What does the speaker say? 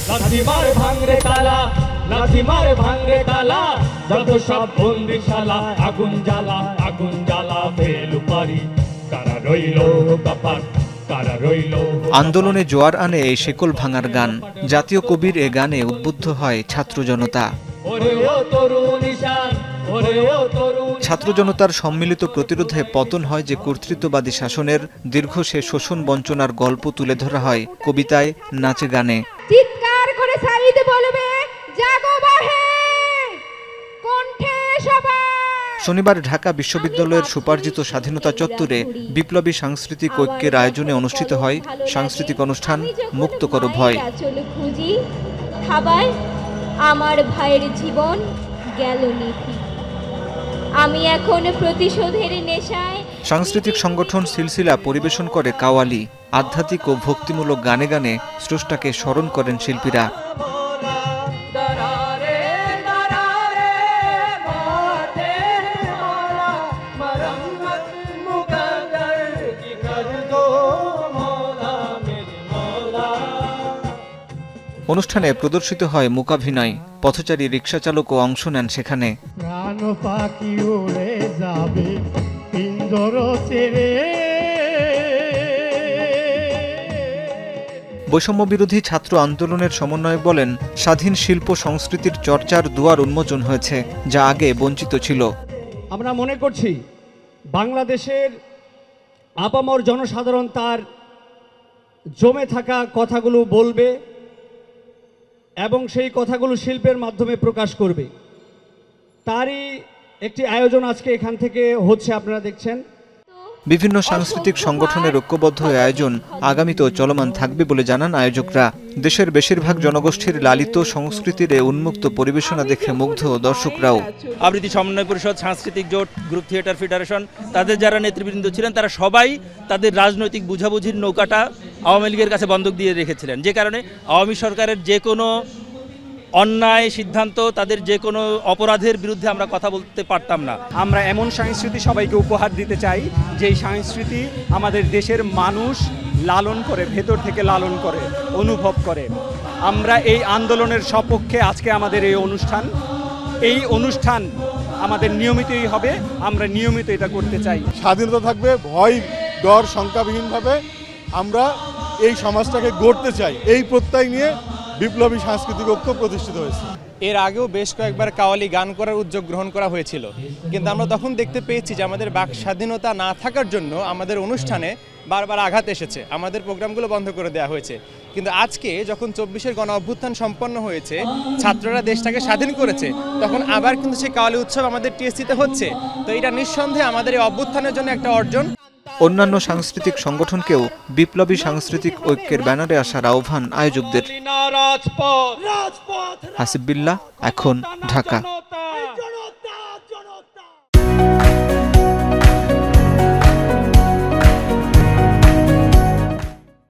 লাথি মার ভাঙরে তালা, লাথি মার ভাঙরে তালা, যত সব বন্দিশালা, আগুন জ্বালা, আগুন জ্বালা, ফেলু পারি, কারা রইল কপাট, কারা রইল। আন্দোলনে জোয়ার আনে এই শেকল ভাঙার গান। জাতীয় কবির এ গানে উদ্বুদ্ধ হয় ছাত্র জনতা। ছাত্র জনতার সম্মিলিত প্রতিরোধে পতন হয় যে কর্তৃত্ববাদী শাসনের, দীর্ঘ সে শোষণ বঞ্চনার গল্প তুলে ধরা হয় কবিতায়, নাচে, গানে। চিৎকার করে সাঈদ বলবে, জাগো বাহে, কণ্ঠে সবাই। শনিবার ঢাকা বিশ্ববিদ্যালয়ের সুপার্জিত স্বাধীনতা চত্বরে বিপ্লবী সাংস্কৃতিক ঐক্যের আয়োজনে অনুষ্ঠিত হয় সাংস্কৃতিক অনুষ্ঠান মুক্ত করো ভয়। খুঁজি খাবায় আমার ভাইয়ের জীবন গেল নিথি, আমি এখন প্রতিশোধের নেশায়। সাংস্কৃতিক সংগঠন সিলসিলা পরিবেশন করে কাওয়ালি। আধ্যাত্মিক ও ভক্তিমূলক গানে গানে স্রষ্টাকে স্মরণ করেন শিল্পীরা। অনুষ্ঠানে প্রদর্শিত হয় মূকাভিনয়। পথচারী রিকশা চালকও অংশ নেন সেখানে। বৈষম্য বিরোধী ছাত্র আন্দোলনের সমন্বয়ক বলেন, স্বাধীন শিল্প সংস্কৃতির চর্চার দুয়ার উন্মোচন হয়েছে, যা আগে বঞ্চিত ছিল। আমরা মনে করছি বাংলাদেশের আপামর জনসাধারণ তার জমে থাকা কথাগুলো বলবে এবং সেই কথাগুলো শিল্পের মাধ্যমে প্রকাশ করবে। তারই একটি আয়োজন আজকে এখান থেকে হচ্ছে, আপনারা দেখছেন। বিভিন্ন সাংস্কৃতিক সংগঠনের ঐক্যবদ্ধ আয়োজন আগামীতেও চলমান থাকবে বলে জানান আয়োজকরা। দেশের বেশিরভাগ জনগোষ্ঠীর লালিত সংস্কৃতির উন্মুক্ত পরিবেশনা দেখে মুগ্ধ দর্শকরাও। আবৃত্তি সমন্বয় পরিষদ, সাংস্কৃতিক জোট, গ্রুপ থিয়েটার ফেডারেশন, তাদের যারা নেতৃবৃন্দ ছিলেন তারা সবাই তাদের রাজনৈতিক বুঝাবুঝির নৌকাটা আওয়ামী লীগের কাছে বন্ধক দিয়ে রেখেছিলেন, যে কারণে আওয়ামী সরকারের যে কোনো অন্যায় সিদ্ধান্ত, তাদের যে কোনো অপরাধের বিরুদ্ধে আমরা কথা বলতে পারতাম না। আমরা এমন সংস্কৃতি সবাইকে উপহার দিতে চাই যেই সংস্কৃতি আমাদের দেশের মানুষ লালন করে, ভেতর থেকে লালন করে, অনুভব করে। আমরা এই আন্দোলনের সপক্ষে আজকে আমাদের এই অনুষ্ঠান আমাদের নিয়মিতই হবে, আমরা নিয়মিত এটা করতে চাই। স্বাধীনতা থাকবে, ভয় ডর শঙ্কাবিহীনভাবে আমরা এই সমাজটাকে গড়তে চাই। এই প্রত্যয় নিয়ে বিপ্লবী সাংস্কৃতিক ঐক্য প্রতিষ্ঠিত হয়েছে। এর আগেও বেশ কয়েকবার কাওয়ালি গান করার উদ্যোগ গ্রহণ করা হয়েছিল, কিন্তু আমরা তখন দেখতে পেয়েছি যে আমাদের বাক স্বাধীনতা না থাকার জন্য আমাদের অনুষ্ঠানে বারবার আঘাত এসেছে, আমাদের প্রোগ্রামগুলো বন্ধ করে দেওয়া হয়েছে। কিন্তু আজকে যখন 24-এর গণ অভ্যুত্থান সম্পন্ন হয়েছে, ছাত্ররা দেশটাকে স্বাধীন করেছে, তখন আবার কিন্তু সেই কাওয়ালি উৎসব আমাদের টিএসসিতে হচ্ছে। তো এটা নিঃসন্দেহে আমাদের এই অভ্যুত্থানের জন্য একটা অর্জন। অন্যান্য সাংস্কৃতিক সংগঠনকেও বিপ্লবী সাংস্কৃতিক ঐক্যের ব্যানারে আসার আহ্বান আয়োজকদের। হাসিব বিল্লাহ, এখন, ঢাকা।